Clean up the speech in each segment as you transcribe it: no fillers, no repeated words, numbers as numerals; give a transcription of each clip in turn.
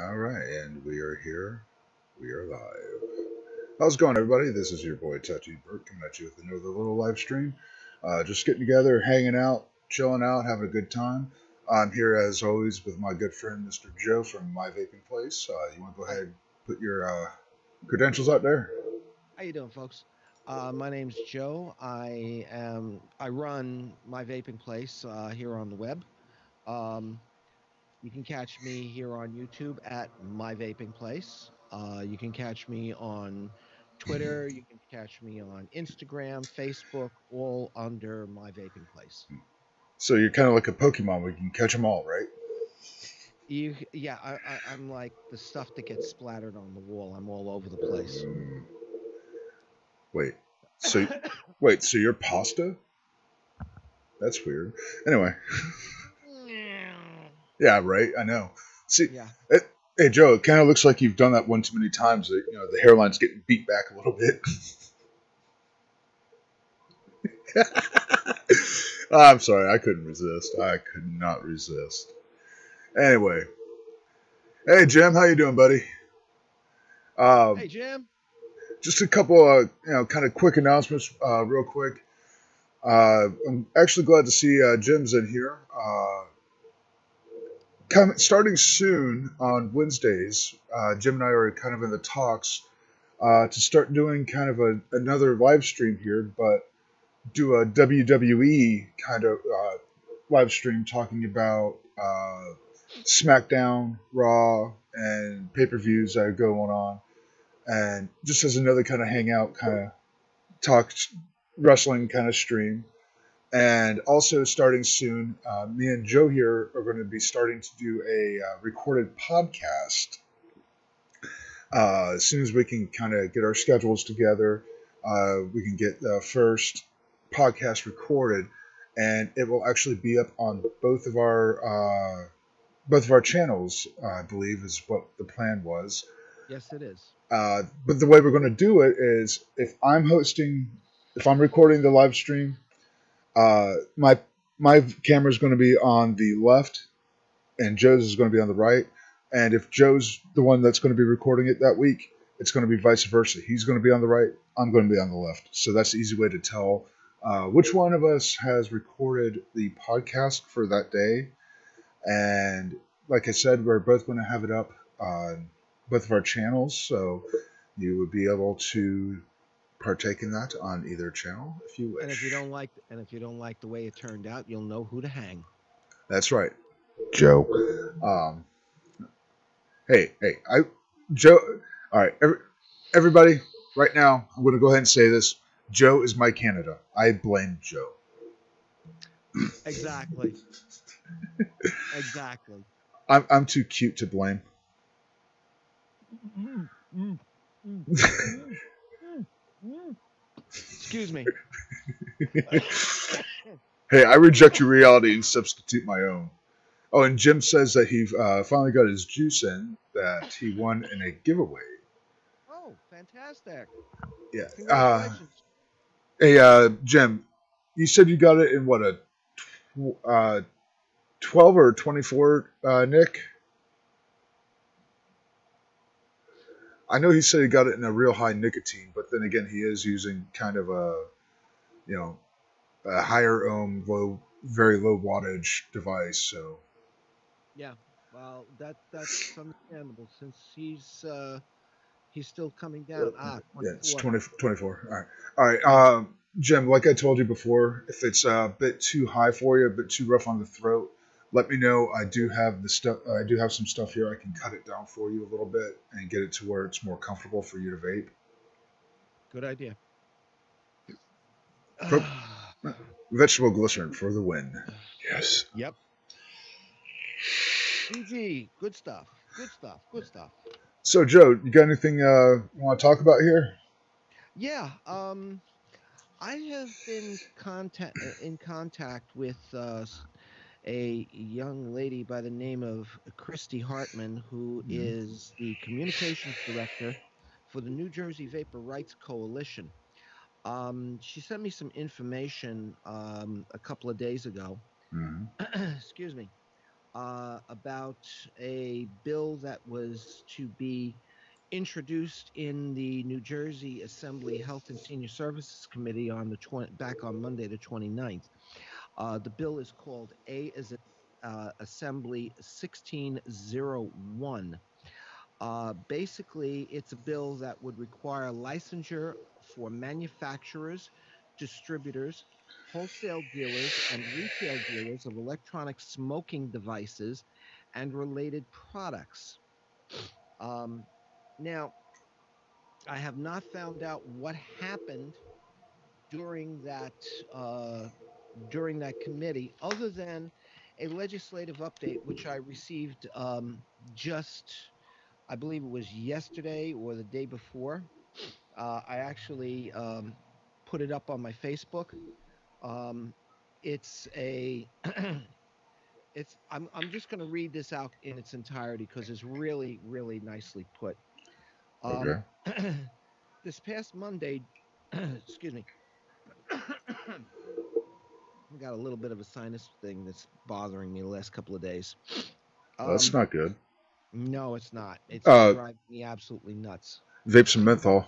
All right, and we are here. We are live. How's it going, everybody? This is your boy tattooedbert coming at you with another little live stream. Just getting together, hanging out, chilling out, having a good time. I'm here as always with my good friend Mr. Joe from my vaping place. You want to go ahead and put your credentials out there? How you doing, folks? My name's Joe. I run my vaping place here on the web. Um, you can catch me here on YouTube at my vaping place. You can catch me on Twitter. You can catch me on Instagram, Facebook, all under my vaping place. So you're kind of like a Pokemon. We can catch them all, right? Yeah, I'm like the stuff that gets splattered on the wall. I'm all over the place. Wait. So wait. So you're pasta? That's weird. Anyway. Yeah, right. I know. See, Yeah. it, hey Joe, it kind of looks like you've done that one too many times. That the hairline's getting beat back a little bit. I'm sorry, I couldn't resist. I could not resist. Anyway, hey Jim, how you doing, buddy? Hey, Um, Jim. just a couple, kind of quick announcements, real quick. I'm actually glad to see Jim's in here. Starting soon on Wednesdays, Jim and I are kind of in the talks to start doing kind of another live stream here, but do a WWE kind of live stream talking about SmackDown, Raw, and pay per views that are going on, and just as another kind of hangout, kind of talk wrestling kind of stream. And also starting soon, me and Joe here are going to be starting to do a recorded podcast as soon as we can kind of get our schedules together, we can get the first podcast recorded, and it will actually be up on both of our channels. I believe is what the plan was. Yes, it is. But the way we're going to do it is if I'm recording the live stream, my camera is going to be on the left, and Joe's is going to be on the right. And if Joe's the one that's going to be recording it that week, it's going to be vice versa. He's going to be on the right. I'm going to be on the left. So that's the easy way to tell which one of us has recorded the podcast for that day. And like I said, we're both going to have it up on both of our channels. So you would be able to partake in that on either channel if you And wish. if you don't like the way it turned out, you'll know who to hang. That's right, Joe. Um, hey, Joe. All right, everybody, right now, I'm going to go ahead and say this. Joe is my Canada. I blame Joe. Exactly. Exactly. I'm too cute to blame. Mm, mm, mm, mm, mm, mm. Excuse me. Hey, I reject your reality and substitute my own. Oh, and Jim says that he finally got his juice in that he won in a giveaway. Oh, fantastic. Yeah. Congratulations. Hey, Jim, you said you got it in what a 12 or 24, Nick? I know he said he got it in a real high nicotine, but then again, he is using kind of you know, a higher ohm, very low wattage device. So Yeah. Well, that's understandable since he's still coming down. yeah, it's 24. 20 24. All right, all right. Yeah. Jim, like I told you before, if it's a bit too high for you, a bit too rough on the throat, let me know. I do have the stuff. I do have some stuff here. I can cut it down for you a little bit and get it to where it's more comfortable for you to vape. Good idea. Pro- Vegetable glycerin for the win. Yes. Yep. GG. Good stuff. Good stuff. Good stuff. So, Joe, you got anything you want to talk about here? Yeah. I have been in contact with a young lady by the name of Christy Hartman, who Mhm. is the communications director for the New Jersey Vapor Rights Coalition. She sent me some information a couple of days ago. Mhm. Excuse me. about a bill that was to be introduced in the New Jersey Assembly Health and Senior Services Committee on back on Monday the 29th. The bill is called A as in Assembly 1601. Basically, it's a bill that would require licensure for manufacturers, distributors, wholesale dealers, and retail dealers of electronic smoking devices and related products. Um, Now, I have not found out what happened during that uh, during that committee, other than a legislative update, which I received just, I believe it was yesterday or the day before. I actually put it up on my Facebook. Um, it's a I'm just going to read this out in its entirety because it's really really nicely put. Um, Okay. this past Monday, excuse me, I got a little bit of a sinus thing that's bothering me the last couple of days. Well, that's Um, not good. no, it's not. It's Uh, driving me absolutely nuts. vape some menthol.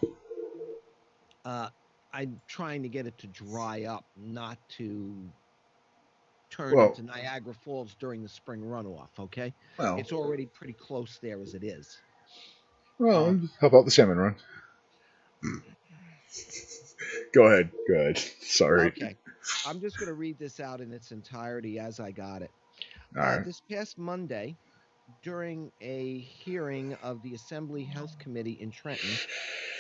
Uh, I'm trying to get it to dry up, not to turn Well, into Niagara Falls during the spring runoff. Okay, well, it's already pretty close there as it is. Uh, how about the salmon run? Go ahead. Go ahead. Sorry. okay, I'm just going to read this out in its entirety as I got it. All right. This past Monday, during a hearing of the Assembly Health Committee in Trenton.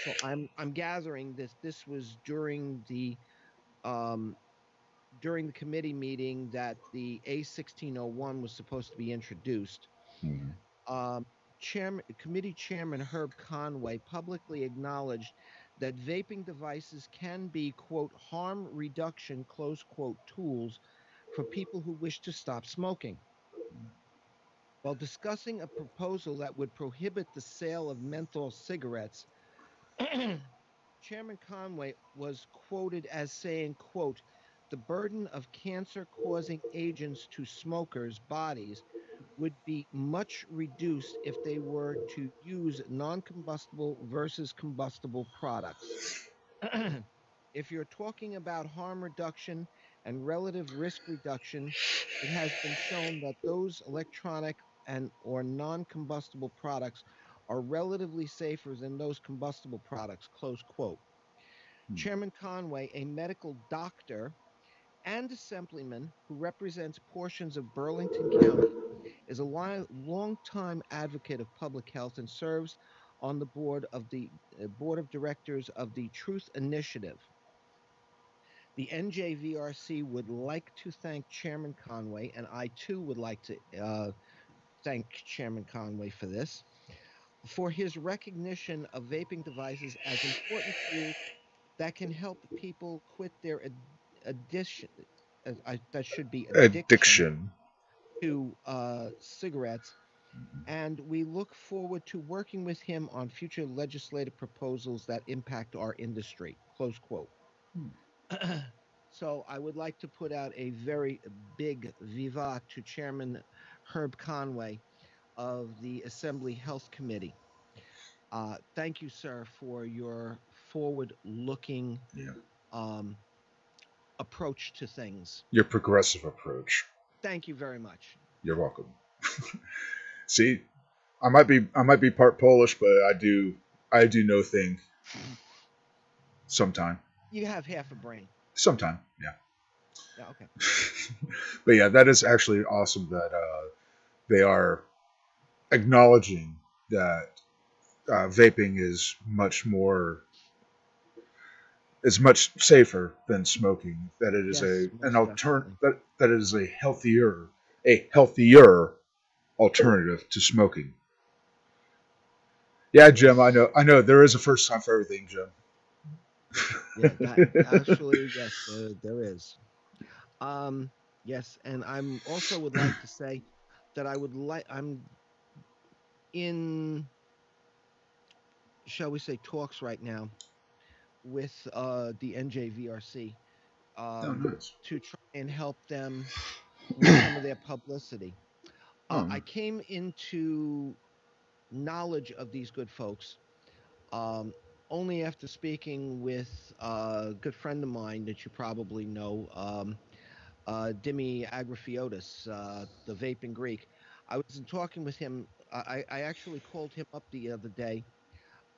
So I'm gathering this was um, during the committee meeting that the A1601 was supposed to be introduced. Mhm. Um, Committee Chairman Herb Conway publicly acknowledged that vaping devices can be, quote, harm reduction, close quote, tools for people who wish to stop smoking. While discussing a proposal that would prohibit the sale of menthol cigarettes, Chairman Conway was quoted as saying, quote, the burden of cancer-causing agents to smokers' bodies would be much reduced if they were to use non-combustible versus combustible products. If you're talking about harm reduction and relative risk reduction, it has been shown that those electronic and or non-combustible products are relatively safer than those combustible products, close quote. Chairman Conway, a medical doctor and assemblyman who represents portions of Burlington County, is a long-time advocate of public health and serves on the board of directors of the Truth Initiative. The NJVRC would like to thank Chairman Conway, and I too would like to thank Chairman Conway for this, for his recognition of vaping devices as important tools that can help people quit their addiction. That should be addiction Addiction. to cigarettes. And we look forward to working with him on future legislative proposals that impact our industry. Close quote. So I would like to put out a very big viva to Chairman Herb Conway of the Assembly Health Committee. Thank you, sir, for your forward-looking Yeah. um, approach to things. Your progressive approach. Thank you very much. You're welcome. See, I might be part Polish, but I do know things sometime. You have half a brain. Sometime, yeah. Yeah, okay. But yeah, that is actually awesome that they are acknowledging that vaping is much safer than smoking. That it is Yes, an most definitely. that it is a healthier alternative to smoking. Yeah, Jim, I Yes. know. I know. There is a first time for everything, Jim. Yeah, that actually, yes, there is. Um, yes, and I'm also would like to say that I'm in, shall we say, talks right now with the NJVRC Oh, nice. to try and help them with some of their publicity. Oh, I came into knowledge of these good folks um, only after speaking with a good friend of mine that you probably know, Dimi Agrafiotis, the vaping Greek. I was talking with him. I actually called him up the other day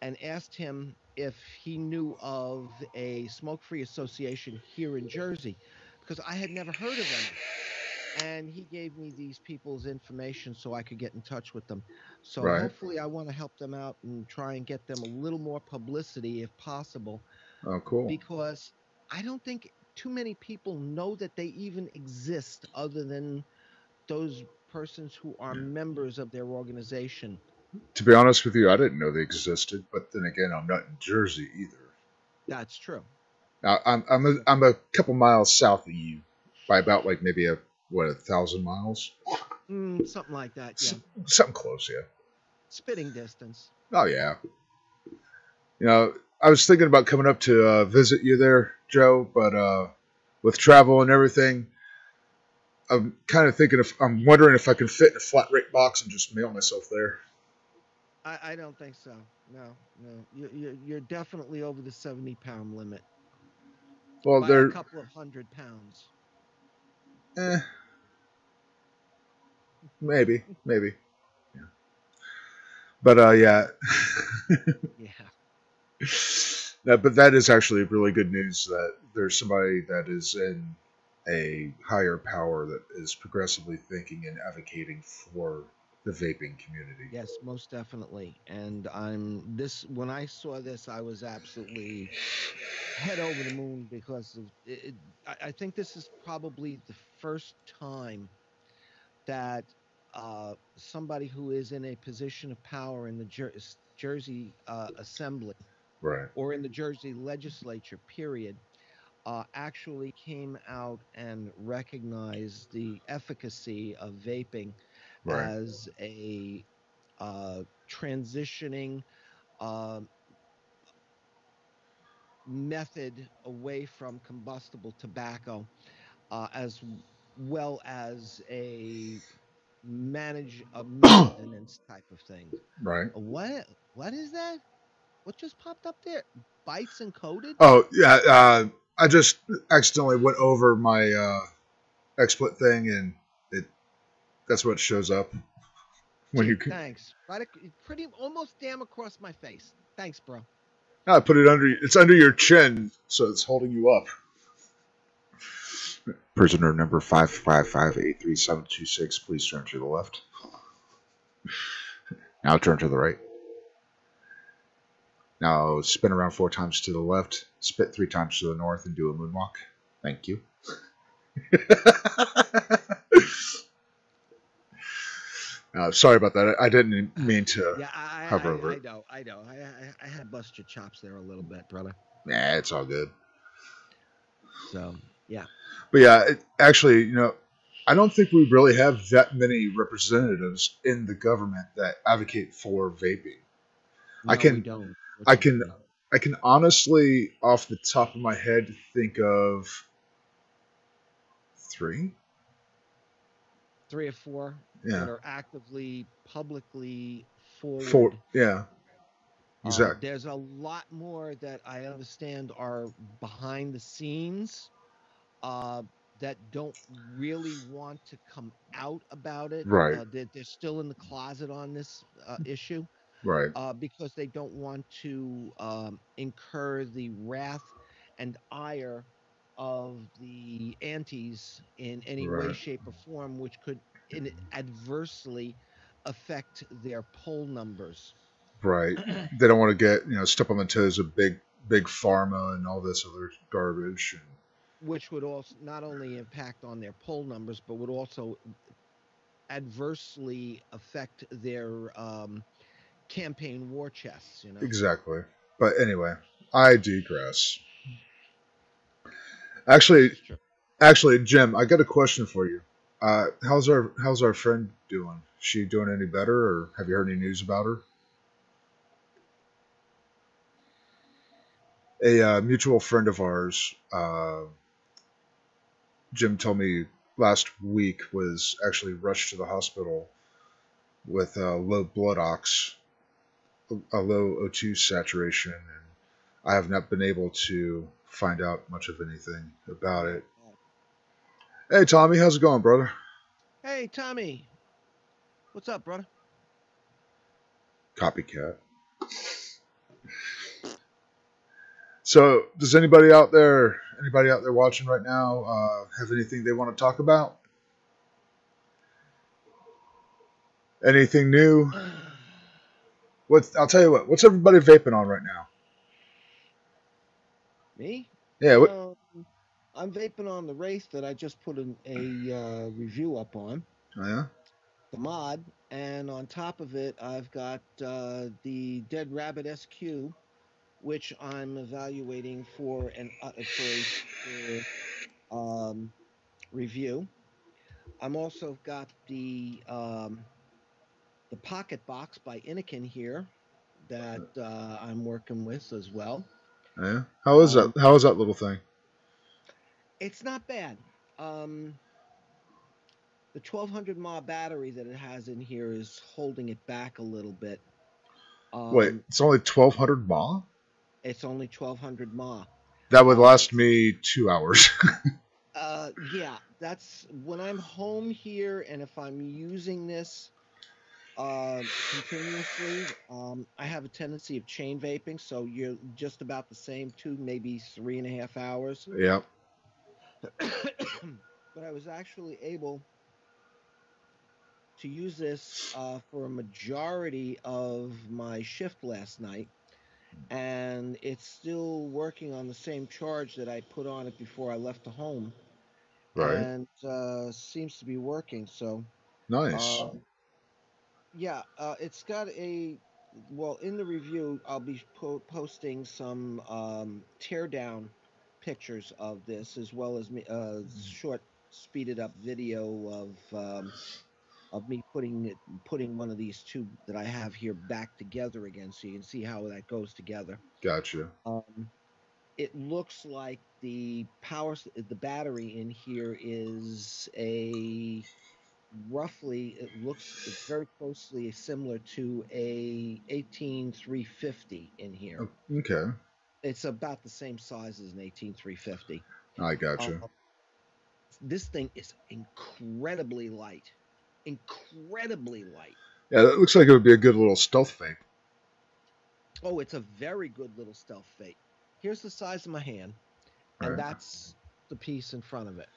and asked him if he knew of a smoke free association here in Jersey because I had never heard of any. And he gave me these people's information so I could get in touch with them. So right. hopefully, I want to help them out and try and get them a little more publicity if possible Oh, cool. because I don't think too many people know that they even exist other than those persons who are members of their organization. To be honest with you, I didn't know they existed, but then again, I'm not in Jersey either. That's true. Now, I'm a couple miles south of you by about like maybe what, 1,000 miles, Something like that, yeah. something close, yeah. Spitting distance. Oh yeah. I was thinking about coming up to visit you there, Joe, but with travel and everything, I'm kind of thinking if I'm wondering if I can fit in a flat rate box and just mail myself there. I don't think so. No, no. You're definitely over the 70-pound limit Well, by a they're couple of 100 pounds. eh, maybe, yeah. But yeah. Yeah. No, but that is actually really good news that there's somebody that is in a higher power that is progressively thinking and advocating for the vaping community. Yes, most definitely. And when I saw this, I was absolutely head over the moon because of I think this is probably the first time that somebody who is in a position of power in the Jersey Assembly Right, or in the Jersey legislature, period, actually came out and recognized the efficacy of vaping right, as a transitioning um method away from combustible tobacco, as well as a maintenance type of thing. right. What is that? What just popped up there? Bytes encoded? Oh yeah, I just accidentally went over my XSplit thing, and it that's what shows up when you. Gee, thanks. Pretty almost damn across my face. Thanks, bro. I put it under. It's under your chin, so it's holding you up. Prisoner number 5558372 please turn to the left. Now turn to the right. Now spin around 4 times to the left, spit 3 times to the north, and do a moonwalk. Thank you. Sorry about that. I didn't mean to Yeah, hover over I it. know, I know. I had bust your chops there a little bit, brother. Nah, it's all good. So, yeah. But yeah, actually, I don't think we really have that many representatives in the government that advocate for vaping. I No, we can, don't, I can, fortunately. I can honestly, off the top of my head, think of 3. 3 or 4 Yeah, that are actively, publicly 4. forward. Yeah, exactly. There's a lot more that I understand are behind the scenes uh, that don't really want to come out about it. Right, They're still in the closet on this issue right, because they don't want to incur the wrath and ire of the antis in any way, right, shape, or form, which could adversely affect their poll numbers. right. They don't want to get step on the toes of big pharma and all this other garbage. Which would also not only impact on their poll numbers, but would also adversely affect their campaign war chests. Exactly. But anyway, I digress. This Actually, is true. actually, Jim, I got a question for you. How's our friend doing? Is she doing any better, or have you heard any news about her? A mutual friend of ours, Jim told me last week, was actually rushed to the hospital with low blood ox, a low O2 saturation, and I have not been able to find out much of anything about it. Hey, Tommy, how's it going, brother? Hey, Tommy. What's up, brother? Copycat. So, does anybody out there watching right now, have anything they want to talk about? Anything new? I'll tell you what. What's everybody vaping on right now? Me? Yeah. I'm vaping on the race that I just put a review up on, Oh, yeah. the mod, and on top of it, I've got the Dead Rabbit SQ, which I'm evaluating for a future review. I'm also got the Pocket Box by Innikin here that I'm working with as well. Yeah. How is that? Um, How is that little thing? it's not bad. Um, the 1200 mAh battery that it has in here is holding it back a little bit. Wait, Um, it's only 1,200 mAh. it's only 1200 mAh. That would last That's me 2 hours. yeah, that's when I'm home here, and if I'm using this continuously, I have a tendency of chain vaping, so you're just about the same 2, maybe 3.5 hours. Yep. But I was actually able to use this for a majority of my shift last night, and it's still working on the same charge that I put on it before I left the home, Right. and seems to be working. So, Nice. uh, yeah, it's got a well in the review. I'll be posting some teardown pictures of this, as well as short speeded up video of me putting one of these two that I have here back together again, so you can see how that goes together. Gotcha. Um, it looks like the battery in here is a roughly it looks very closely similar to a 18350 in here. Okay. It's about the same size as an 18350. I Um, gotcha. this thing is incredibly light, incredibly light. Yeah, that looks like it would be a good little stealth vape. Oh, it's a very good little stealth vape. Here's the size of my hand, and Right. that's the piece in front of it.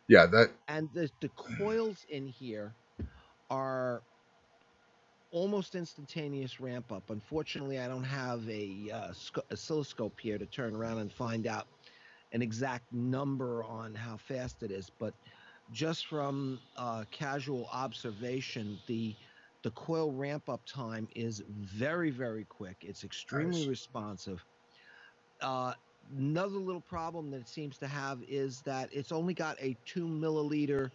Yeah. That. And the coils in here are almost instantaneous ramp up. Unfortunately, I don't have a oscilloscope here to turn around and find out an exact number on how fast it is, but just from casual observation, the coil ramp up time is very, very quick. It's extremely Nice. responsive. Uh, Another little problem that it seems to have is that it's only got a 2 milliliter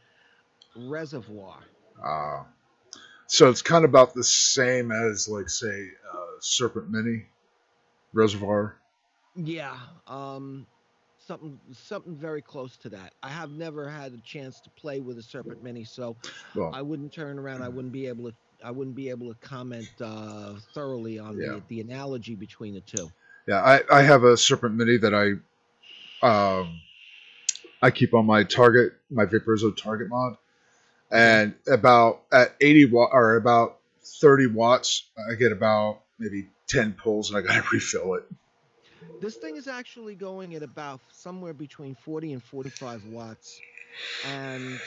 reservoir. Uh, so it's kind of about the same as, like, say, Serpent Mini reservoir. Yeah, something very close to that. I have never had a chance to play with a Serpent Mini, so Well, I wouldn't turn around. I wouldn't be able to comment thoroughly on yeah. the analogy between the two. Yeah. I have a Serpent Mini that I keep on my Vaporizzo target mod, Okay. and about at 80 watt or about 30 watts, I get about maybe 10 pulls, and I gotta refill it. This thing is actually going at about somewhere between 40 and 45 watts, and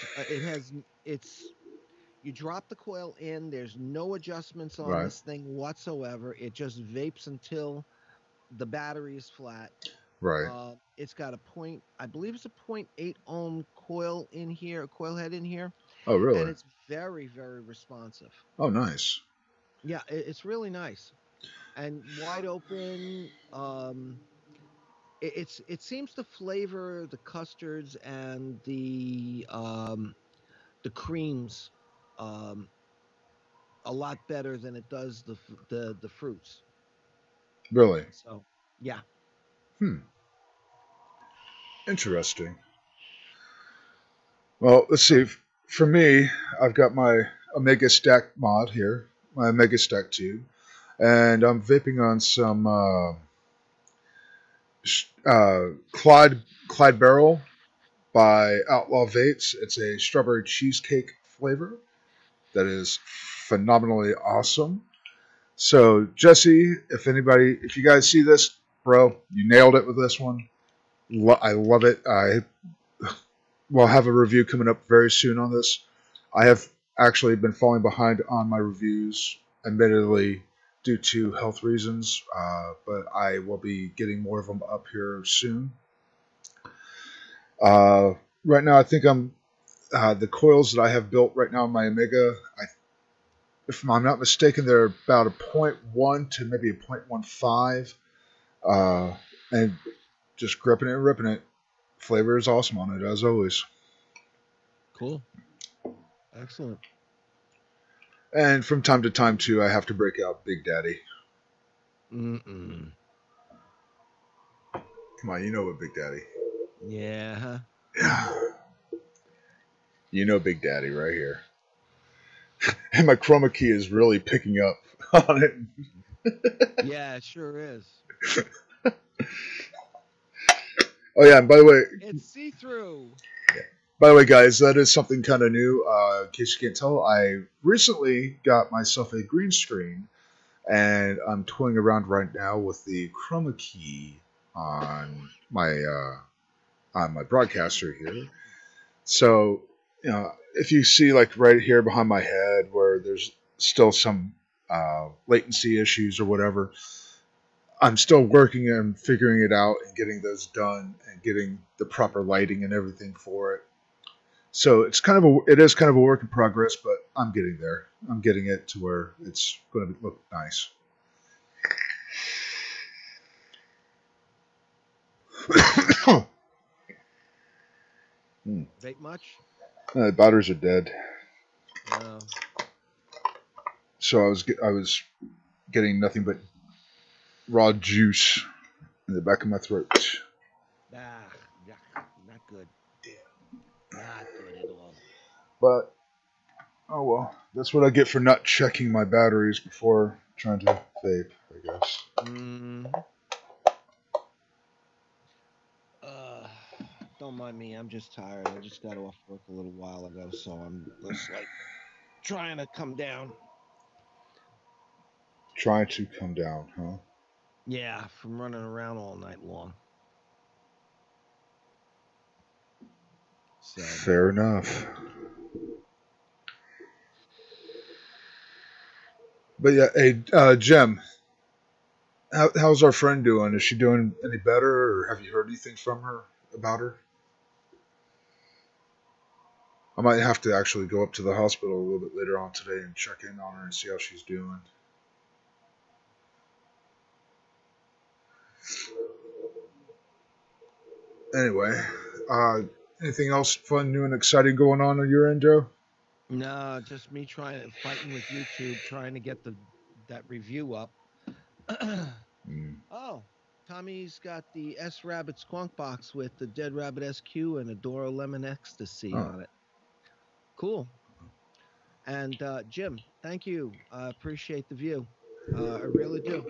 it's you drop the coil in. There's no adjustments on Right. this thing whatsoever. It just vapes until the battery is flat. Right. It's got I believe it's a .8 ohm coil in here, a coil head in here, Oh, and really? it's very, very responsive. Oh, nice. Yeah, it's really nice and wide open. It seems to flavor the custards and the creams um, a lot better than it does the fruits. Really? So yeah, Hmm. Interesting. Well, let's see. For me, I've got my Omega Stack mod here, my Omega Stack tube, and I'm vaping on some Clyde Barrel by Outlaw Vapes. It's a strawberry cheesecake flavor that is phenomenally awesome. So Jesse, if you guys see this, bro, you nailed it with this one. I love it. I will have a review coming up very soon on this. I have actually been falling behind on my reviews, admittedly due to health reasons, but I will be getting more of them up here soon. Right now, I think the coils that I have built right now in my Omega, if I'm not mistaken, they're about a 0.1 to maybe a 0.15, and just gripping it and ripping it. Flavor is awesome on it, as always. Cool. Excellent. And from time to time, too, I have to break out Big Daddy. Mm-mm. Come on, you know what Big Daddy. Yeah. Yeah. You know Big Daddy right here. And my chroma key is really picking up on it. Yeah, it sure is. Oh, yeah, and by the way... It's see-through. Yeah. By the way, guys, that is something kind of new. In case you can't tell, I recently got myself a green screen, and I'm toying around right now with the chroma key on my broadcaster here. So, if you see like right here behind my head where there's still some latency issues or whatever, I'm still working and figuring it out and getting those done and getting the proper lighting and everything for it. So it is kind of a work in progress, but I'm getting there. I'm getting it to where it's going to look nice. Vape much? The batteries are dead. No. So I was getting nothing but raw juice in the back of my throat. Not good. Not good at all. But oh well, that's what I get for not checking my batteries before trying to vape, I guess. Don't mind me. I'm just tired. I just got off work a little while ago, so I'm just like trying to come down. Trying to come down, huh? Yeah, from running around all night long. So fair enough. But yeah, hey, Jem, how's our friend doing? Is she doing any better, or have you heard anything from her about her? I might have to actually go up to the hospital a little bit later on today and check in on her and see how she's doing. Anyway, anything else fun, new, and exciting going on your end, Joe? no, just me fighting with YouTube, trying to get that review up. Oh, Tommy's got the S Rabbit Squonk box with the Dead Rabbit SQ and a Doro Lemon Ecstasy on it. Cool. And Jim, thank you. I appreciate the view. I really do.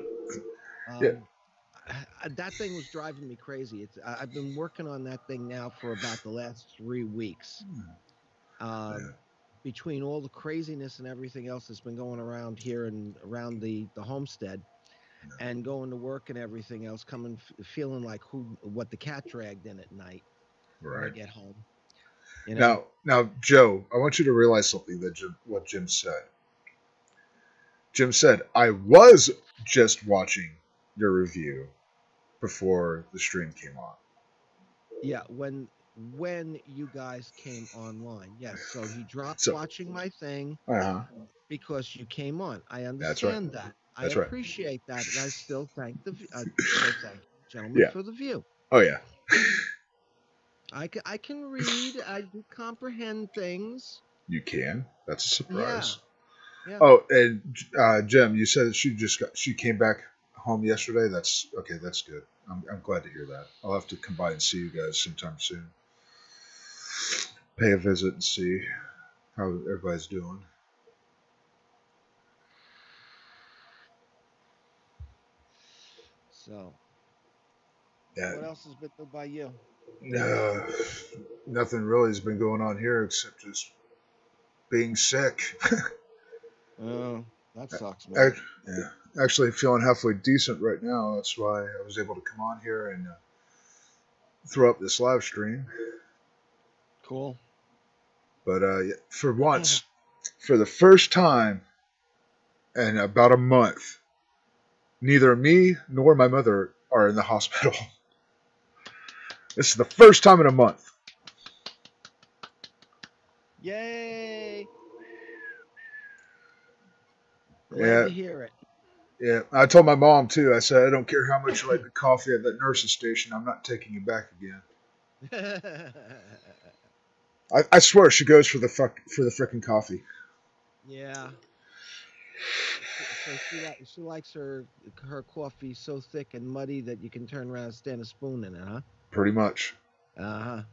Yeah. That thing was driving me crazy. I've been working on that thing now for about the last 3 weeks. Between all the craziness and everything else that's been going around here and around the homestead, and going to work and everything else, feeling like what the cat dragged in at night when I get home. You know? Now, Joe, I want you to realize something what Jim said. Jim said, I was just watching your review before the stream came on. Yeah, when you guys came online. Yes, so he dropped watching my thing because you came on. I understand that. I appreciate that, and I still thank the gentleman for the view. Oh yeah. I can read. I do comprehend things. You can. That's a surprise. Yeah. Oh, and Jim, you said she came back home yesterday. That's okay. That's good. I'm glad to hear that. I'll have to come by and see you guys sometime soon. Pay a visit and see how everybody's doing. So, Yeah. what else has been done by you? Nothing really has been going on here except just being sick. Oh, that sucks, man. Yeah, actually feeling halfway decent right now. That's why I was able to come on here and throw up this live stream. Cool. But for once, for the first time in about a month, neither me nor my mother are in the hospital. This is the first time in a month. Yay! Glad Yeah, to hear it. yeah. I told my mom too. I said, I don't care how much you like the coffee at that nurse's station. I'm not taking you back again. I swear she goes for the frickin' coffee. Yeah. So she likes her coffee so thick and muddy that you can turn around and stand a spoon in it, huh? Pretty much. Uh-huh.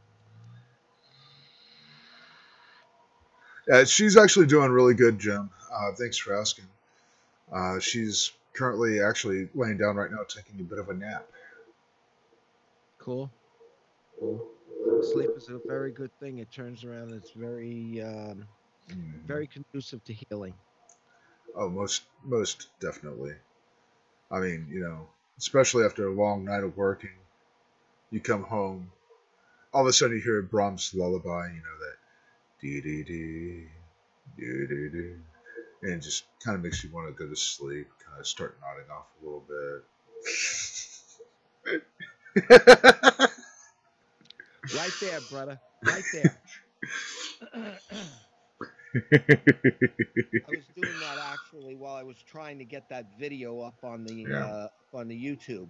She's actually doing really good, Jim. Thanks for asking. She's currently actually laying down right now, taking a bit of a nap. Cool. Cool. Sleep is a very good thing. It turns around. It's very conducive to healing. Oh, most definitely. I mean, especially after a long night of working, you come home, all of a sudden you hear Brahms' lullaby, that dee dee dee dee dee dee, and it just kind of makes you want to go to sleep, kind of start nodding off a little bit. Right there, brother. Right there. I was doing that actually while I was trying to get that video up Yeah. on the YouTube.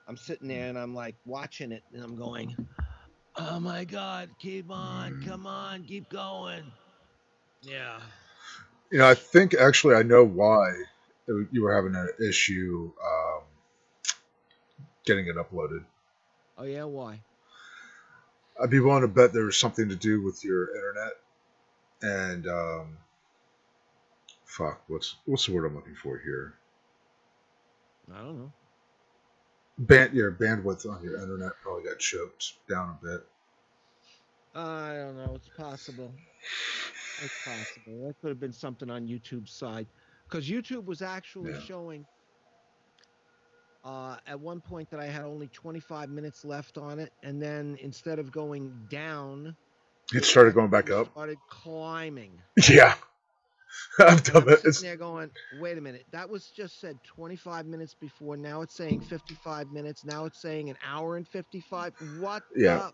I'm sitting there and I'm like watching it and I'm going, "Oh my God, keep on, come on, keep going." Yeah. I think actually I know why you were having an issue getting it uploaded. Oh yeah, why? I'd be willing to bet there was something to do with your internet and fuck, what's the word I'm looking for here? I don't know. Your bandwidth on your internet probably got choked down a bit. I don't know. It's possible. It's possible. That could have been something on YouTube's side, because YouTube was actually showing at one point that I had only 25 minutes left on it, and then instead of going down, It started going back up. Started climbing. Yeah, I've done that. Sitting there going, wait a minute, that was just said 25 minutes before. Now it's saying 55 minutes. Now it's saying an hour and 55. What? Yeah,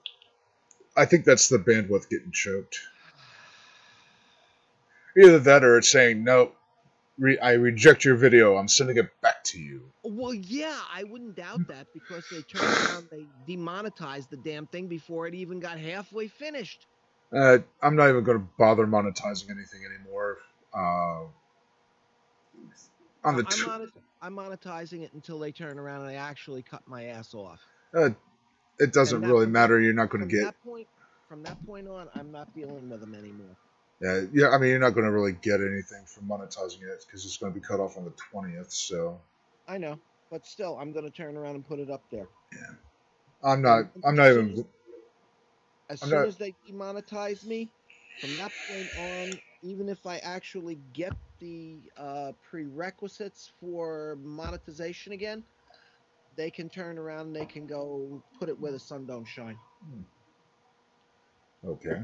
I think that's the bandwidth getting choked. Either that or it's saying no. I reject your video. I'm sending it back to you. Well, yeah, I wouldn't doubt that because they turned around, they demonetized the damn thing before it even got halfway finished. I'm not even going to bother monetizing anything anymore. I'm monetizing it until they turn around and they actually cut my ass off. It doesn't really matter. You're not going to get. From that point on, I'm not dealing with them anymore. Yeah. I mean, you're not going to really get anything from monetizing it because it's going to be cut off on the 20th. So. I know, but still, I'm going to turn around and put it up there. Yeah. I'm not even. As soon as they demonetize me, from that point on, even if I actually get the prerequisites for monetization again, they can turn around and they can go put it where the sun don't shine. Okay.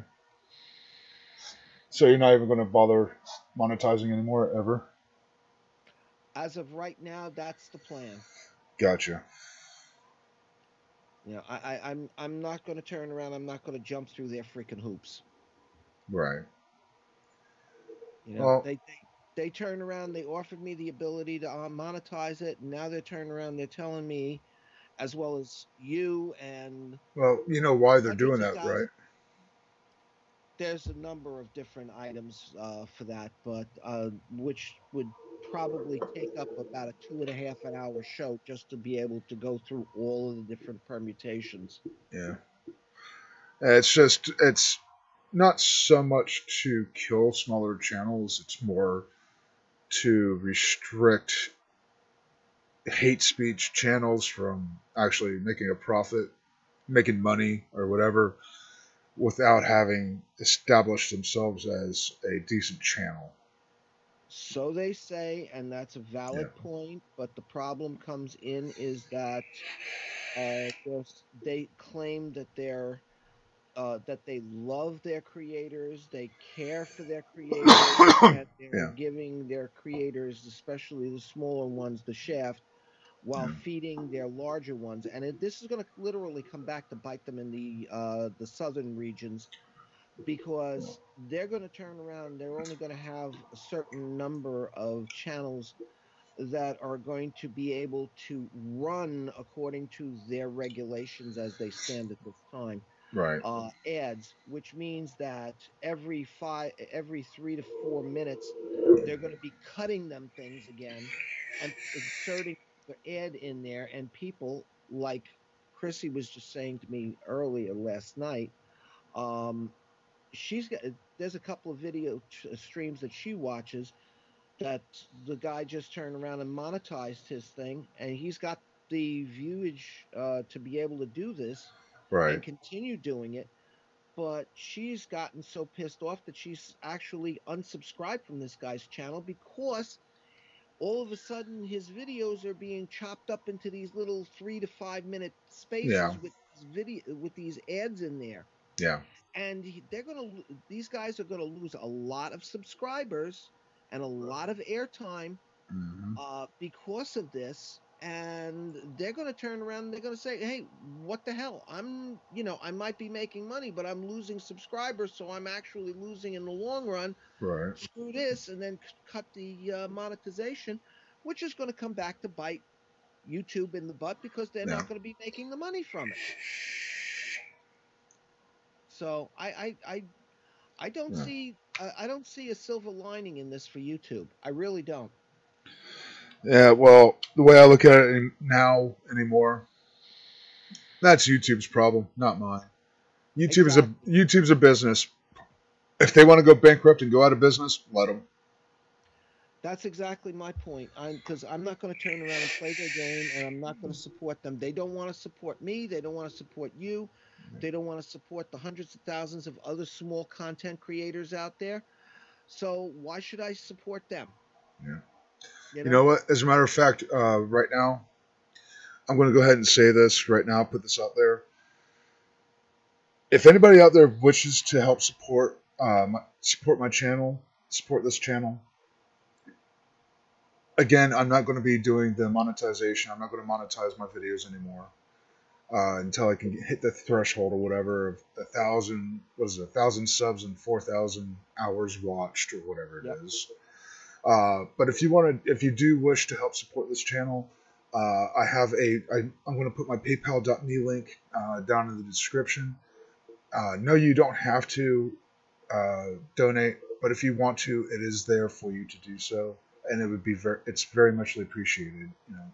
So you're not even going to bother monetizing anymore ever? As of right now, that's the plan. Gotcha. I'm not going to turn around. I'm not going to jump through their freaking hoops. Right. Well, they turned around. They offered me the ability to monetize it. And now they're turning around. They're telling me, as well as you and. Well, you know why they're doing that, right? There's a number of different items for that, but which would probably take up about a 2.5 hour show just to be able to go through all of the different permutations. Yeah. It's not so much to kill smaller channels. It's more to restrict hate speech channels from actually making a profit, making money, or whatever, without having established themselves as a decent channel. So they say, and that's a Yeah. valid point, but the problem comes in is that they claim that they love their creators, they care for their creators, and they're Yeah. giving their creators, especially the smaller ones, the shaft, while Yeah. feeding their larger ones. And this is going to literally come back to bite them in the southern regions, because they're going to turn around. They're only going to have a certain number of channels that are going to be able to run according to their regulations as they stand at this time, Right. ads, which means that every 3 to 4 minutes, they're going to be cutting them things again and inserting the ad in there. And people like Chrissy was just saying to me earlier last night, um, she's got there's a couple of streams that she watches that the guy just turned around and monetized his thing, and he's got the viewage to be able to do this and Right. continue doing it. But she's gotten so pissed off that she's actually unsubscribed from this guy's channel, because all of a sudden his videos are being chopped up into these little 3 to 5 minute Yeah. spaces with these ads in there. Yeah. And these guys are gonna lose a lot of subscribers and a lot of airtime Hmm. because of this. And they're going to turn around and they're going to say, hey, what the hell? I might be making money, but I'm losing subscribers. So I'm actually losing in the long run. Right. Screw this. And then cut the monetization, which is going to come back to bite YouTube in the butt, because they're Yeah. not going to be making the money from it. So I don't Yeah. see. I don't see a silver lining in this for YouTube. I really don't. Yeah. Well, the way I look at it now anymore, that's YouTube's problem, not mine. Exactly. YouTube's a business. If they want to go bankrupt and go out of business, let them. That's exactly my point. Because I'm not going to turn around and play their game, and I'm not going to support them. They don't want to support me. They don't want to support you. They don't want to support the hundreds of thousands of other small content creators out there. So why should I support them? Yeah. You You know? know what? As a matter of fact, right now, I'm going to go ahead and say this right now. Put this out there. If anybody out there wishes to help support my channel, support this channel. Again, I'm not going to be doing the monetization. I'm not going to monetize my videos anymore until I can hit the threshold or whatever of 1,000. What is it? 1,000 subs and 4,000 hours watched or whatever it Yep. is. But if you do wish to help support this channel, I'm going to put my PayPal.me link down in the description. No, you don't have to donate, but if you want to, it is there for you to do so, and it's very muchly appreciated.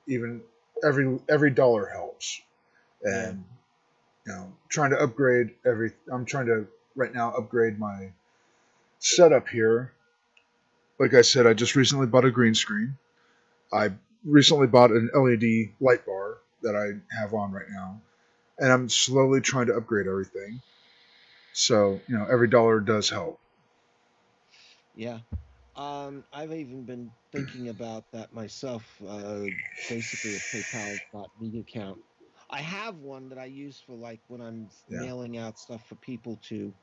Even every dollar helps, Yeah. and trying to upgrade every. I'm trying to right now upgrade my setup here. Like I said, I just recently bought a green screen. I recently bought an LED light bar that I have on right now, and I'm slowly trying to upgrade everything. So every dollar does help. Yeah. I've even been thinking about that myself. Basically, a PayPal.me account. I have one that I use for, like, when I'm Yeah, mailing out stuff for people to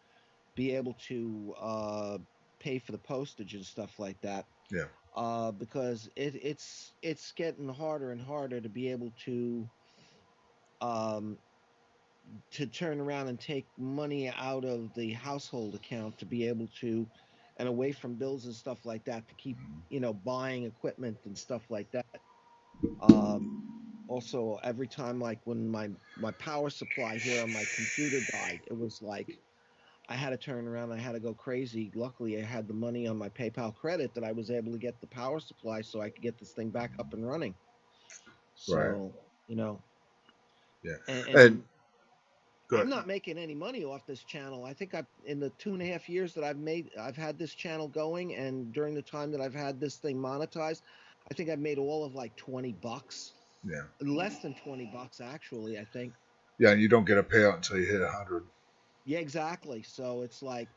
be able to pay for the postage and stuff like that. yeah, Because it's getting harder and harder to be able um, to turn around and take money out of the household account to be able to, and away from bills and stuff like that, to keep buying equipment and stuff like that. Um, Also, every time, like, when my power supply here on my computer died, it was like I had to turn around. I had to go crazy. Luckily, I had the money on my PayPal credit that I was able to get the power supply so I could get this thing back up and running. right, So, you know, yeah, and and I'm good, not making any money off this channel. I think in the 2.5 years that I've had this channel going, and during the time that I've had this thing monetized, I think I made all of like $20, Yeah. less than $20 actually. I think. Yeah, and you don't get a payout until you hit 100. Yeah, exactly. So it's like,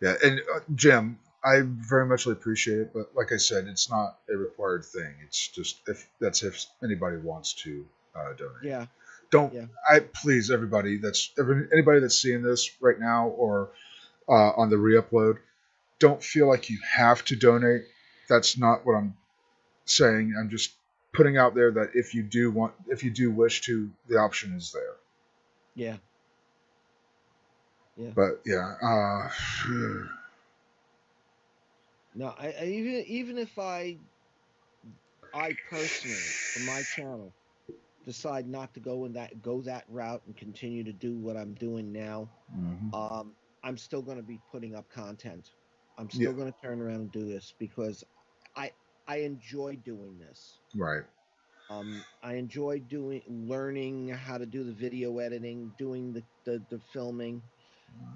Yeah, and Jim, I very much appreciate it, but like I said, it's not a required thing. It's just if anybody wants to donate. yeah, Don't yeah, I please everybody anybody that's seeing this right now or on the re-upload, don't feel like you have to donate. That's not what I'm saying. I'm just putting out there that if you do wish to, the option is there. yeah, yeah. But yeah, No, I even if I personally, for my channel, decide not to go that route and continue to do what I'm doing now, mhm. I'm still going to be putting up content. I'm Yeah, still going to turn around and do this because I I enjoy doing this. right, I enjoy learning how to do the video editing, doing the filming.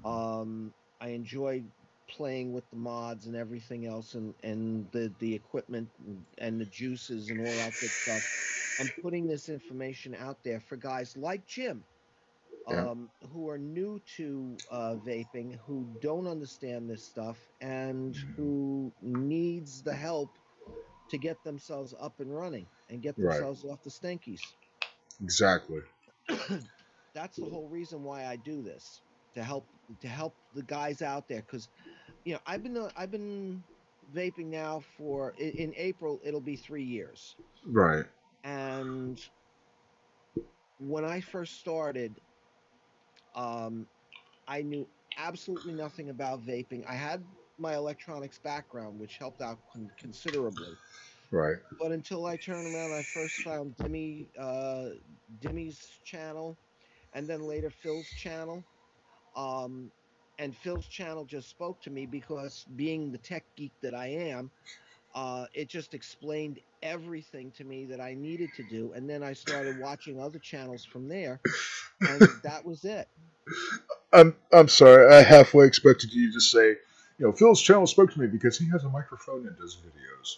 I enjoy playing with the mods and everything else, and the equipment and the juices and all that good stuff, and putting this information out there for guys like Jim, yeah, who are new to vaping, who don't understand this stuff, and mhm. who needs the help to get themselves up and running and get Right, themselves off the stinkies. exactly, That's the whole reason why I do this, to help the guys out there, because I've been vaping now for in April it'll be 3 years. right, And when I first started, um, I knew absolutely nothing about vaping. I had my electronics background, which helped out considerably. right, But until I turned around, I first found Dimmy's channel, and then later Phil's channel. Um, and Phil's channel just spoke to me because, being the tech geek that I am, it just explained everything to me that I needed to do. And then I started watching other channels from there, and that was it. I'm sorry. I halfway expected you to say, Phil's channel spoke to me because he has a microphone and does videos.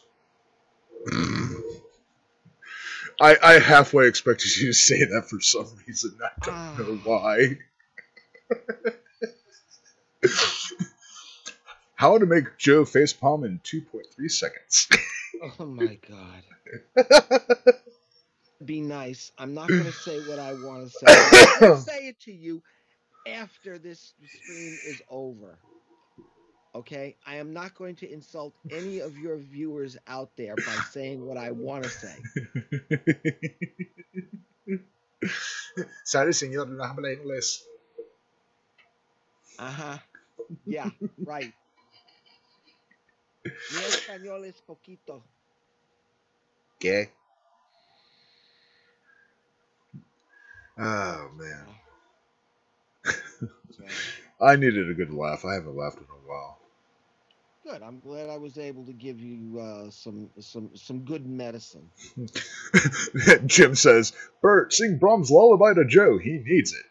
I halfway expected you to say that for some reason. I don't know Ah, why. How to make Joe facepalm in 2.3 seconds. oh my God. Be nice. I'm not going to say what I want to say, and I will say it to you after this stream is over. Okay? I am not going to insult any of your viewers out there by saying what I want to say. Sorry, señor, no habla inglés. Uh-huh. Yeah, right. Mi español es poquito. ¿Qué? Oh, man. Yeah. So I needed a good laugh. I haven't laughed in a while. good. I'm glad I was able to give you some good medicine. Jim says, Bert, sing Brahms' lullaby to Joe. He needs it.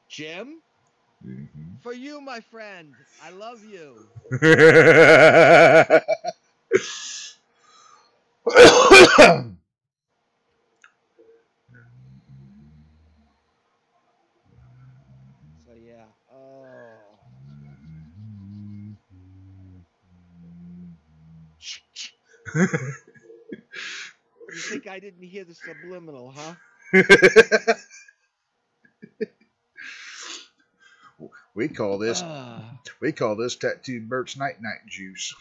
Jim, Mm-hmm. for you, my friend. I love you. So yeah. Oh. You think I didn't hear the subliminal, huh? we call this Uh, tattooed Bert's night night juice.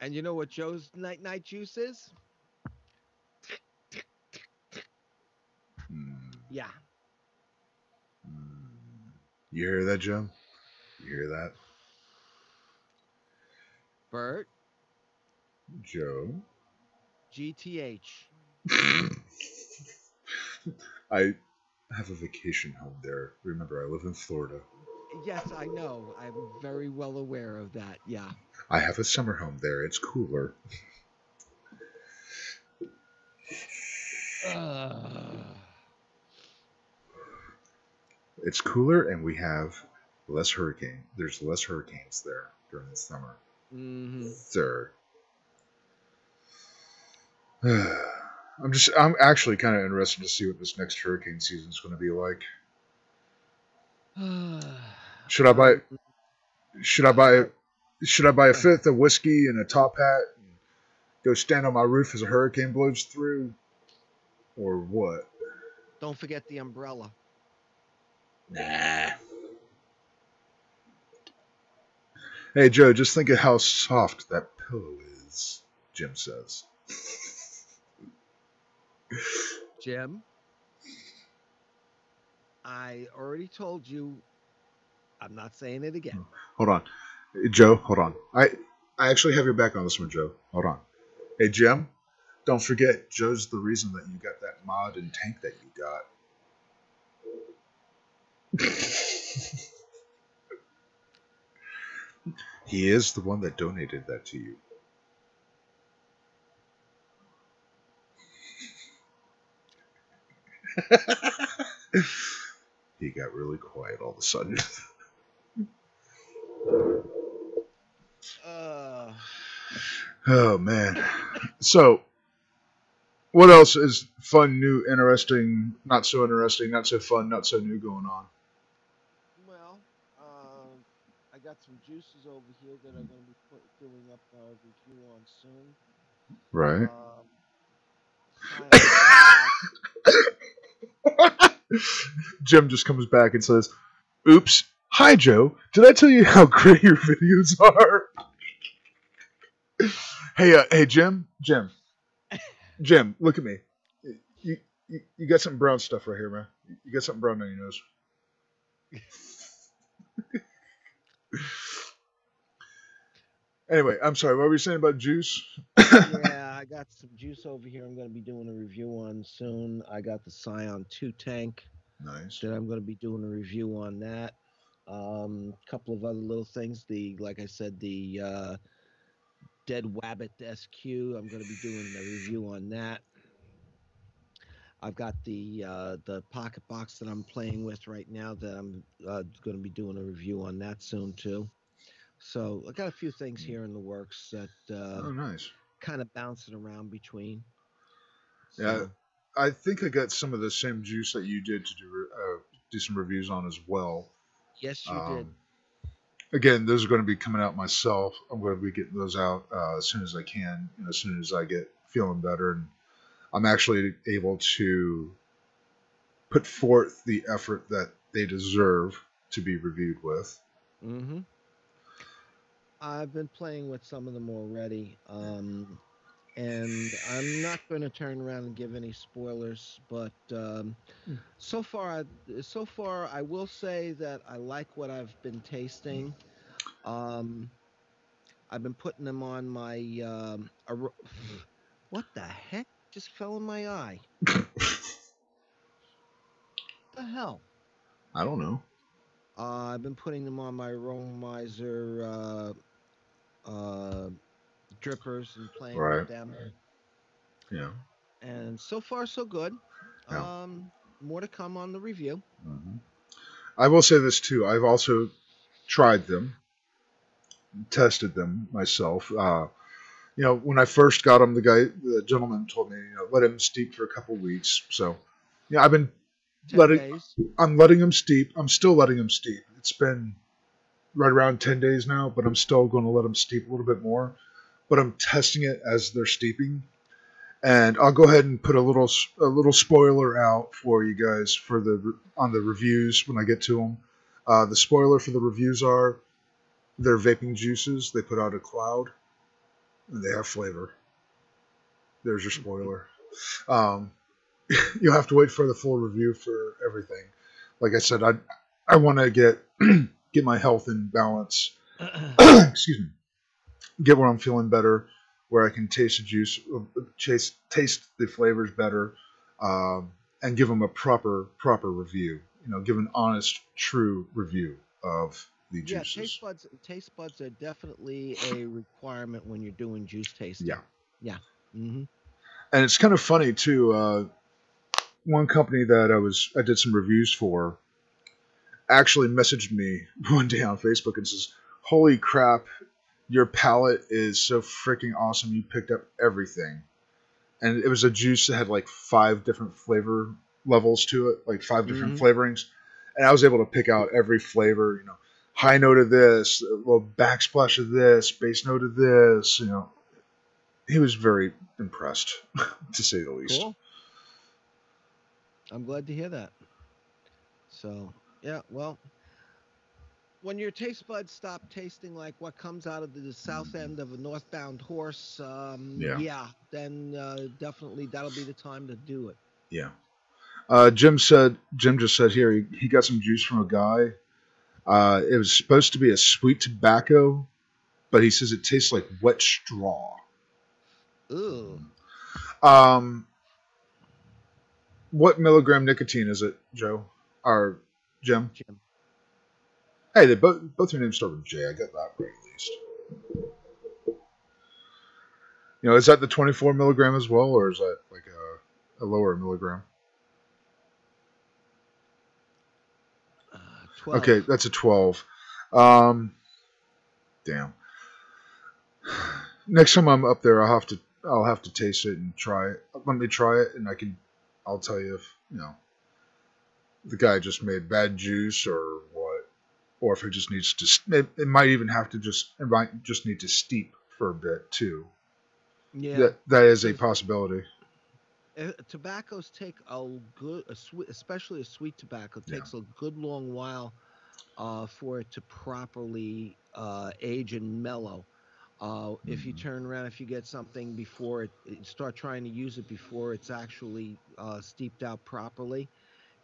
and you know what Joe's night juice is? Mm, Yeah. You hear that, Jim? You hear that, Bert, Joe? GTH. I have a vacation home there. Remember, I live in Florida. Yes, I know. I'm very well aware of that. Yeah. I have a summer home there. It's cooler. Uh, It's cooler, and we have less hurricane. There's less hurricanes there during the summer. Mm-hmm. Sir. I'm actually kind of interested to see what this next hurricane season is going to be like. Should I buy? Um, Should I buy? I, Should I buy a go ahead. fifth of whiskey and a top hat and go stand on my roof as a hurricane blows through, or what? Don't forget the umbrella. Nah. Hey Joe, just think of how soft that pillow is. Jim says. Jim, I already told you. I'm not saying it again. Hold on, Joe. Hold on. I actually have your back on this one, Joe. Hold on. Hey Jim, don't forget, Joe's the reason that you got that mod and tank that you got. He is the one that donated that to you. He got really quiet all of a sudden. Uh, Oh man. So, what else is fun, new, interesting, not so interesting, not so fun, not so new going on? well, I got some juices over here that I'm going to be doing up a review on soon. Right. Um, Scion Jim just comes back and says, "Oops. Hi, Joe. Did I tell you how great your videos are?" Hey, Jim, look at me. You got some brown stuff right here, man. You got something brown on your nose. Anyway, I'm sorry. What were you saying about juice? Yeah, I got some juice over here. I'm going to be doing a review on soon. I got the Scion 2 tank Nice. that I'm going to be doing a review on that. Couple of other little things. Like I said, the Dead Wabbit SQ. I'm going to be doing a review on that. I've got the pocket box that I'm playing with right now that I'm going to be doing a review on that soon too. So I got a few things here in the works that Oh, nice. kind of bouncing around between. Yeah, So I think I got some of the same juice that you did to do some reviews on as well. yes, you did. Um, Again, those are going to be coming out myself. I'm going to be getting those out as soon as I can, as soon as I get feeling better, and I'm actually able to put forth the effort that they deserve to be reviewed with. Mm-hmm. I've been playing with some of them already. And I'm not going to turn around and give any spoilers, but so far, so far, I will say that I like what I've been tasting. Um, I've been putting them on my. What the heck just fell in my eye? The hell? I don't know. I've been putting them on my Romizer drippers and playing with Right. them, Yeah. and so far so good. Yeah. More to come on the review. hmm I will say this too. I've also tried them, tested them myself. When I first got them, the gentleman told me, let him steep for a couple weeks. So, I've been 10 letting, days. I'm letting them steep. I'm still letting them steep. It's been right around 10 days now, but I'm still going to let them steep a little bit more. But I'm testing it as they're steeping. And I'll go ahead and put a little spoiler out for you guys on the reviews when I get to them. The spoiler for the reviews are they're vaping juices. They put out a cloud, and they have flavor. There's your spoiler. Um, you'll have to wait for the full review for everything. Like I said, I want to get my health in balance. Excuse me. Get where I'm feeling better, where I can taste the juice, taste the flavors better, and give them a proper review. Give an honest, true review of the Yeah, juices. taste buds are definitely a requirement when you're doing juice Yeah, tasting. Yeah. Hmm. and it's kind of funny too. One company that I did some reviews for actually messaged me one day on Facebook and says, "Holy crap! Your palate is so freaking awesome. You picked up everything. And it was a juice that had like 5 different flavor levels to it, like 5 different flavorings. And I was able to pick out every flavor, you know, high note of this, a little backsplash of this, base note of this, you know. He was very impressed, to say the least. Cool. I'm glad to hear that. So, yeah, well, when your taste buds stop tasting like what comes out of the south end of a northbound horse, yeah, then definitely that'll be the time to do it. Yeah. Jim just said here he got some juice from a guy. It was supposed to be a sweet tobacco, but he says it tastes like wet straw. Ooh. What milligram nicotine is it, Joe? Or Jim? Jim. Hey, they both your names start with J. I got that right at least. You know, is that the 24 milligram as well, or is that like a lower milligram? 12. Okay, that's a 12. Damn. Next time I'm up there, I'll have to taste it and try it. Let me try it, and I'll tell you if the guy just made bad juice or what, or if it just needs to. It might even have to it might just need to steep for a bit too. Yeah, that is a possibility. Tobaccos take especially a sweet tobacco, takes a good long while for it to properly age and mellow. If you turn around, if you get something before start trying to use it before it's actually steeped out properly,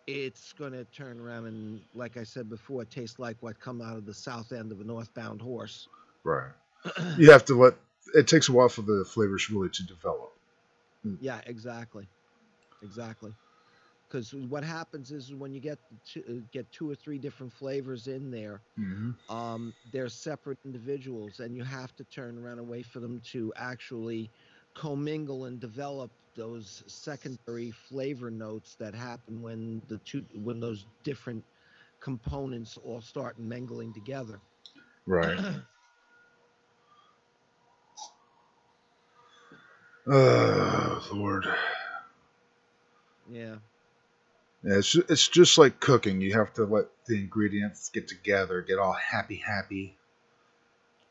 it's going to turn around and, like I said before, taste like what come out of the south end of a northbound horse. Right. You have to it takes a while for the flavors really to develop. Yeah, exactly. Because what happens is when you get 2 or 3 different flavors in there, they're separate individuals, and you have to turn around and wait for them to actually commingle and develop those secondary flavor notes that happen when those different components all start mingling together. Right. Oh, Lord. Yeah. Yeah, it's just like cooking. You have to let the ingredients get together, get all happy,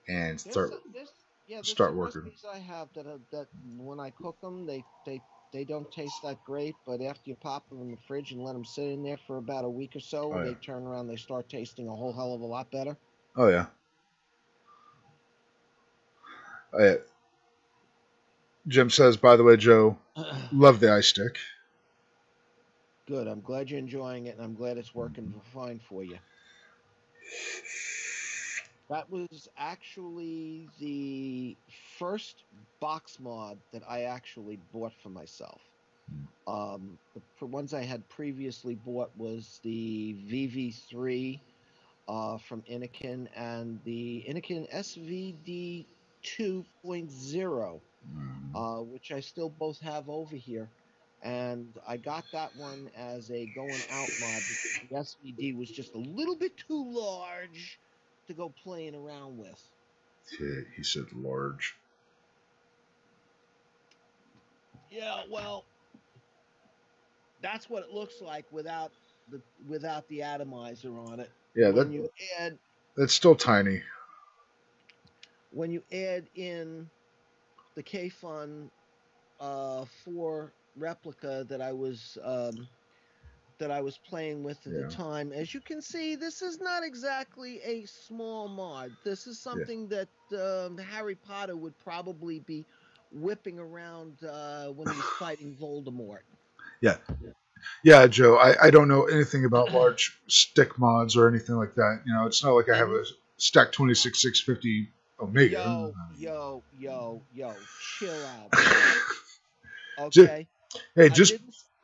and start Some working. recipes I have that when I cook them, they don't taste that great, but after you pop them in the fridge and let them sit in there for about a week or so, they turn around, they start tasting a whole hell of a lot better. Oh yeah. Jim says, by the way, Joe, love the ice stick. Good. I'm glad you're enjoying it, and I'm glad it's working fine for you. That was actually the first box mod that I actually bought for myself. The ones I had previously bought was the VV3 from Innikin and the Innikin SVD 2.0, which I still both have over here. And I got that one as a going out mod because the SVD was just a little bit too large to go playing around with. Yeah, he said large. Yeah, well, that's what it looks like without the atomizer on it. Yeah, that's still tiny. When you add in the K-Fun 4 replica that I was playing with at the time, as you can see, this is not exactly a small mod. This is something that Harry Potter would probably be whipping around when he's fighting Voldemort. Yeah, Joe. I don't know anything about large stick mods or anything like that. You know, it's not like I have a Stack 26650 Omega. Yo, chill out, bro. Okay. Hey,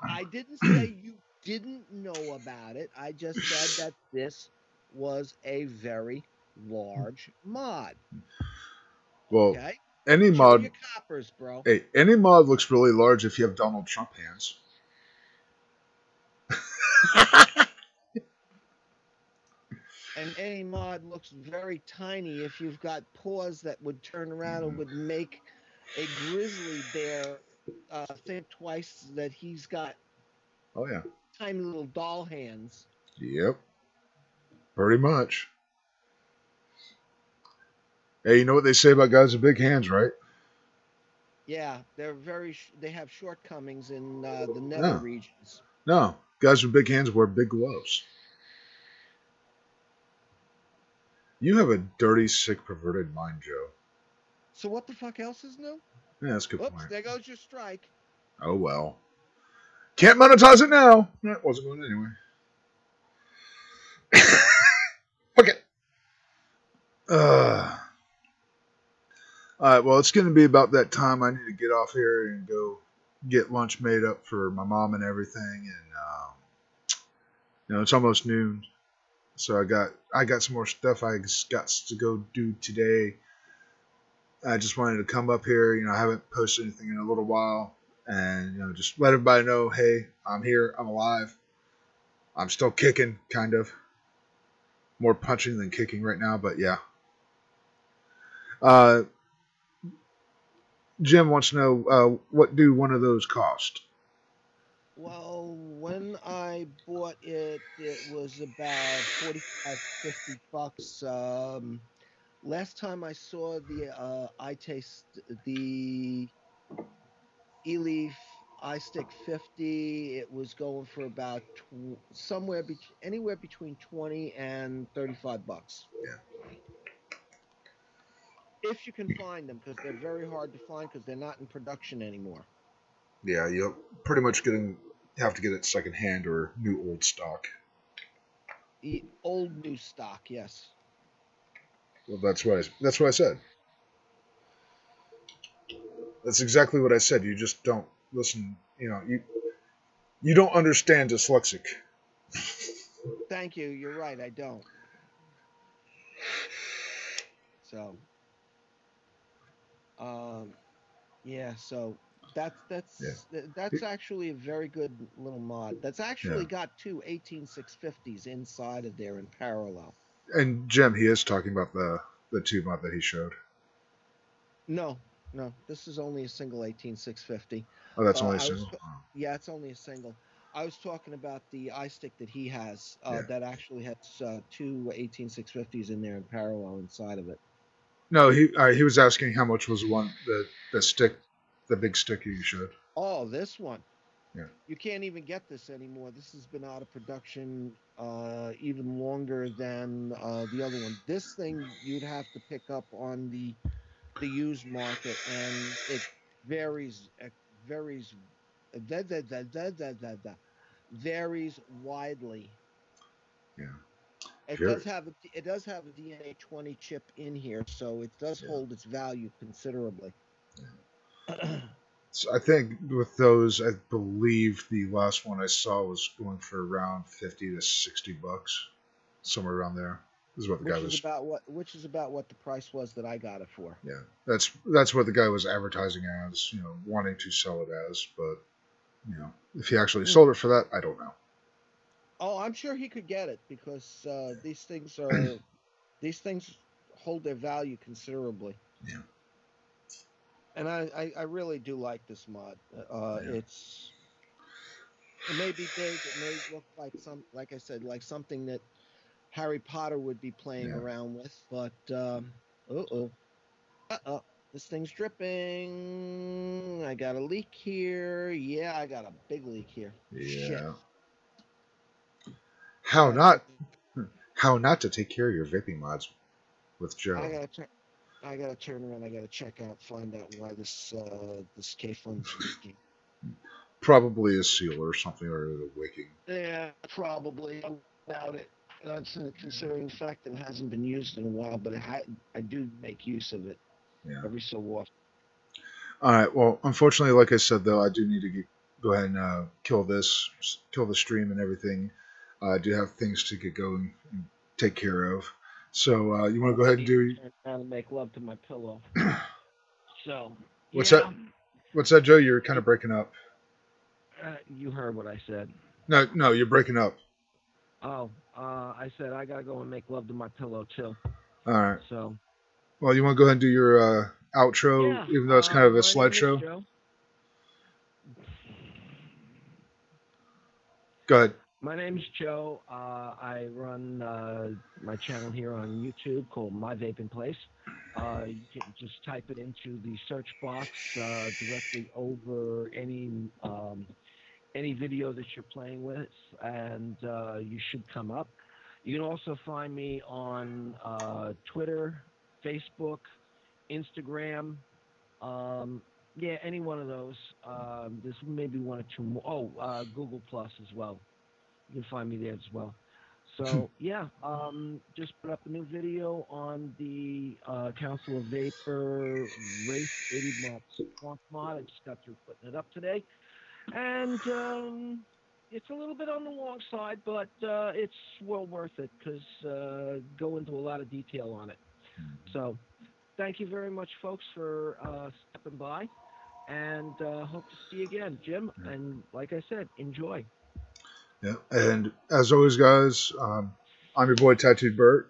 I didn't say you didn't know about it. I just said that this was a very large mod. Well, okay? Any Chill mod, your coppers, bro. hey, any mod looks really large if you have Donald Trump hands. And any mod looks very tiny if you've got paws that would turn around and would make a grizzly bear think twice that he's got Oh yeah. tiny little doll hands. Yep. Pretty much. Hey, you know what they say about guys with big hands, right? Yeah, they have shortcomings in the nether No. regions. No. Guys with big hands wear big gloves. You have a dirty, sick, perverted mind, Joe. So what the fuck else is new? Yeah, that's a good Oops, point. there goes your strike. Oh well. Can't monetize it now. That wasn't going anyway. Okay. All right. Well, it's going to be about that time. I need to get off here and go get lunch made up for my mom and everything. And it's almost noon, so I got some more stuff I got to go do today. I just wanted to come up here. I haven't posted anything in a little while, and just let everybody know, hey, I'm here. I'm alive. I'm still kicking, kind of. More punching than kicking right now, but yeah. Jim wants to know what do one of those cost? Well, when I bought it, it was about 45, 50 bucks. Last time I saw the E-Leaf iStick 50, it was going for about anywhere between 20 and 35 bucks. Yeah. If you can find them, because they're very hard to find because they're not in production anymore. Yeah, you're pretty much have to get it secondhand or new old stock. Old new stock, yes. Well, that's what I said. That's exactly what I said. You just don't listen. You don't understand dyslexic. Thank you. You're right. I don't. So, yeah. So that's actually a very good little mod. That's Yeah. actually got two 18650s inside of there in parallel. And Jim, he is talking about the tube mod that he showed. No, no. This is only a single 18650. Oh, that's only a I was single. Oh. Yeah, it's only a single. I was talking about the iStick that he has Yeah. that actually has two 18650s in there in parallel inside of it. No, he was asking how much was the stick, the big stick you showed. Oh, this one. Yeah. You can't even get this anymore. This has been out of production even longer than the other one. This thing you'd have to pick up on the used market, and it varies varies da, da, da, da, da, da, da, varies widely. Yeah. It does have a DNA 20 chip in here, so it does hold its value considerably. Yeah. So I think with those, I believe the last one I saw was going for around 50 to 60 bucks, somewhere around there. This is what the guy was. Which is about what the price was that I got it for. Yeah, that's what the guy was advertising as, wanting to sell it as. But if he actually sold it for that, I don't know. Oh, I'm sure he could get it because these things hold their value considerably. Yeah. And I really do like this mod. It may be big. It may look like I said, like something that Harry Potter would be playing around with. But this thing's dripping. I got a leak here. Yeah, I got a big leak here. Yeah. Shit. How not to take care of your vaping mods with Joe. I gotta turn around. I gotta check out, find out why this K-Fun's leaking. Probably a seal or something, or the wicking. Yeah, probably. About it. That's considering the fact that it hasn't been used in a while, but I do make use of it every so often. All right. Well, unfortunately, like I said, though, I do need to go ahead and kill the stream and everything. I do have things to get going and take care of. So you want to go ahead and do? Turn around and make love to my pillow. So what's that? What's that, Joe? You're kind of breaking up. You heard what I said. No, you're breaking up. Oh, I said I gotta go and make love to my pillow too. All right. So Well, you want to go ahead and do your outro, yeah, even though it's kind of a my name is slideshow? Joe. Go ahead. My name is Joe. I run my channel here on YouTube called My Vaping Place. You can just type it into the search box directly over any video that you're playing with, and you should come up. You can also find me on Twitter, Facebook, Instagram. Um, yeah, any one of those. There's maybe one or two more. Oh, Google Plus as well. You can find me there as well. So yeah, just put up a new video on the Council of Vapor Race 80 Months Funk Mod. I just got through putting it up today, and it's a little bit on the long side, but it's well worth it because go into a lot of detail on it. So thank you very much, folks, for stepping by, and hope to see you again, Jim. And like I said, enjoy. Yeah. And as always, guys, I'm your boy Tattooed Bert.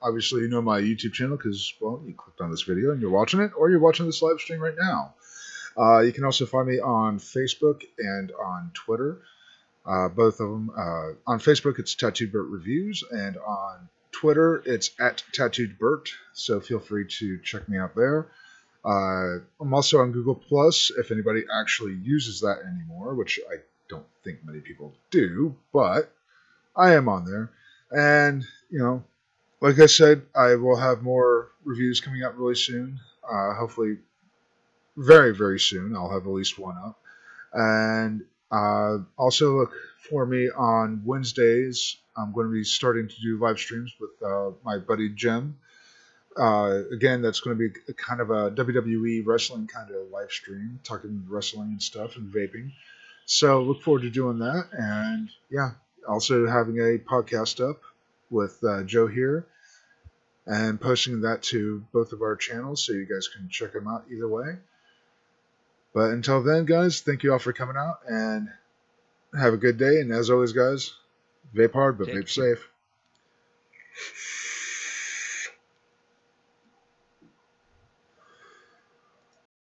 Obviously, you know my YouTube channel because, well, you clicked on this video and you're watching it, or you're watching this live stream right now. You can also find me on Facebook and on Twitter. Both of them. On Facebook, it's Tattooed Bert Reviews, and on Twitter, it's at Tattooed Bert. So feel free to check me out there. I'm also on Google Plus, if anybody actually uses that anymore, which I don't think many people do, but I am on there. And, like I said, I will have more reviews coming out really soon. Hopefully, very, very soon. I'll have at least one up. And also look for me on Wednesdays. I'm going to be starting to do live streams with my buddy Jim. Again, that's going to be a kind of a WWE wrestling kind of live stream, talking wrestling and stuff and vaping. So look forward to doing that. And yeah, also having a podcast up with Joe here and posting that to both of our channels so you guys can check them out either way. But until then, guys, thank you all for coming out and have a good day. And as always, guys, vape hard, but Take vape safe.